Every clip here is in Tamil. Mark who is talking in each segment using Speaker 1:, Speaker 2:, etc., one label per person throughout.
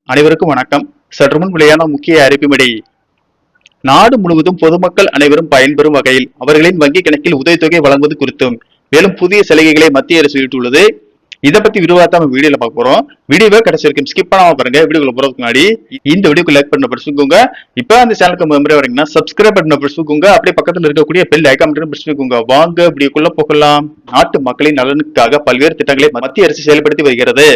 Speaker 1: அனைவருக்கும் வணக்கம். சற்று முன் வெளியான முக்கிய அறிவிப்படி நாடு முழுவதும் பொதுமக்கள் அனைவரும் பயன்பெறும் வகையில் அவர்களின் வங்கி கணக்கில் உதவித்தொகை வழங்குவது குறித்தும் மேலும் புதிய சலுகைகளை மத்திய அரசு வெளியிட்டுள்ளது. இதை பத்தி விரிவாக நம்ம வீடியோல பார்க்க போறோம். வீடியோவை கடைசி வரைக்கும் ஸ்கிப் பண்ணாம பாருங்க. வீடியோக்குள்ள போறதுக்கு முன்னாடி இந்த வீடியோக்கு லைக் பண்ண பிடிச்சுக்கோங்க. இப்ப அந்த சேனலுக்கு மெம்பரே வரீங்கன்னா சப்ஸ்கிரைப் பண்ண பிடிச்சுக்கோங்க. அப்படியே பக்கத்துல இருக்கக்கூடிய பெல் ஐகான் பிடிச்சுக்கோங்க. வாங்க வீடியோக்குள்ள போகலாம். நாட்டு மக்களின் நலனுக்காக பல்வேறு திட்டங்களை மத்திய அரசு செயல்படுத்தி வருகிறது.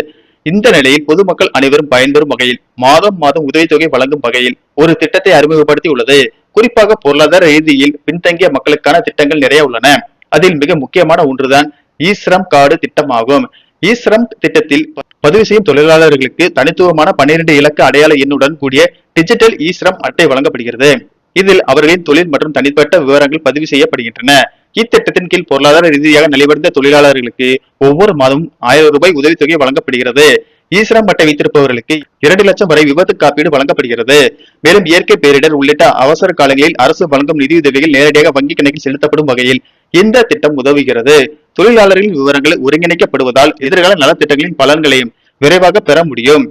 Speaker 1: இந்த நிலையில் பொதுமக்கள் அனைவரும் பயன்பெறும் வகையில் மாதம் மாதம் உதவித்தொகை வழங்கும் வகையில் ஒரு திட்டத்தை அறிமுகப்படுத்தி உள்ளது. குறிப்பாக பொருளாதார ரீதியில் பின்தங்கிய மக்களுக்கான திட்டங்கள் நிறைய உள்ளன. அதில் மிக முக்கியமான ஒன்றுதான் ஈஸ்ரம் கார்டு திட்டமாகும். ஈஸ்ரம் திட்டத்தில் பதிவு செய்யும் தொழிலாளர்களுக்கு தனித்துவமான 12 இலக்க அடையாள எண்ணுடன் கூடிய டிஜிட்டல் ஈஸ்ரம் அட்டை வழங்கப்படுகிறது. இதில் அவர்களின் தொழில் மற்றும் தனிப்பட்ட விவரங்கள் பதிவு செய்யப்படுகின்றன. இத்திட்டத்தின் கீழ் பொருளாதார ரீதியாக நலிவடைந்த தொழிலாளர்களுக்கு ஒவ்வொரு மாதமும் 1000 ரூபாய் உதவித்தொகை வழங்கப்படுகிறது. ஈஸ்ரம் அட்டை வைத்திருப்பவர்களுக்கு 2 லட்சம் வரை விபத்து காப்பீடு வழங்கப்படுகிறது. மேலும் இயற்கை பேரிடர் உள்ளிட்ட அவசர காலங்களில் அரசு வழங்கும் நிதியுதவிகள் நேரடியாக வங்கி கணக்கில் செலுத்தப்படும் வகையில் இந்த திட்டம் உதவுகிறது. தொழிலாளர்களின் விவரங்கள் ஒருங்கிணைக்கப்படுவதால் எதிர்கால நலத்திட்டங்களின் பலன்களையும் விரைவாக பெற முடியும்.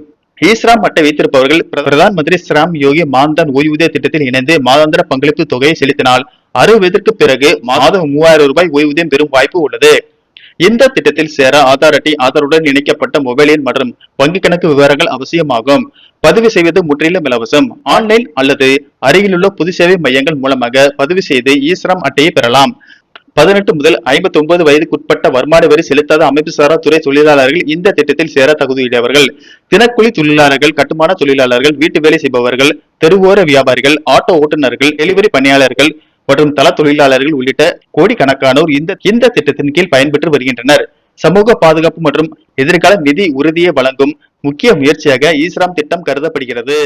Speaker 1: ஈஸ்ராம் அட்டை வைத்திருப்பவர்கள் பிரதான் மந்திரி ஸ்ராம் யோகி மான்தன் ஓய்வூதிய திட்டத்தில் இணைந்து மாதாந்திர பங்களிப்பு தொகையை செலுத்தினால் 60 வயதிற்கு பிறகு மாதம் 3000 ரூபாய் ஓய்வூதியம் பெறும் வாய்ப்பு உள்ளது. இந்த திட்டத்தில் சேர ஆதார் அட்டை, ஆதாருடன் இணைக்கப்பட்ட மொபைல் எண் மற்றும் வங்கி கணக்கு விவரங்கள் அவசியமாகும். பதிவு செய்வது முற்றிலும் இலவசம். ஆன்லைன் அல்லது அருகிலுள்ள பொது சேவை மையங்கள் மூலமாக பதிவு செய்து ஈஸ்ராம் அட்டையை பெறலாம். 18 முதல் 59 வயதுக்குட்பட்ட வருமான வரி செலுத்தாத அமைப்பு சாரா துறை தொழிலாளர்கள் இந்த திட்டத்தில் சேர தகுதியுடையவர்கள். தினக்கூலி தொழிலாளர்கள், கட்டுமான தொழிலாளர்கள், வீட்டு வேலை செய்பவர்கள், தெருவோர வியாபாரிகள், ஆட்டோ ஓட்டுநர்கள், டெலிவரி பணியாளர்கள் மற்றும் தள தொழிலாளர்கள் உள்ளிட்ட கோடிக்கணக்கானோர் இந்த திட்டத்தின் கீழ் பயன்பெற்று வருகின்றனர். சமூக பாதுகாப்பு மற்றும் எதிர்கால நிதி உறுதியை வழங்கும் முக்கிய முயற்சியாக ஈஸ்ராம் திட்டம் கருதப்படுகிறது.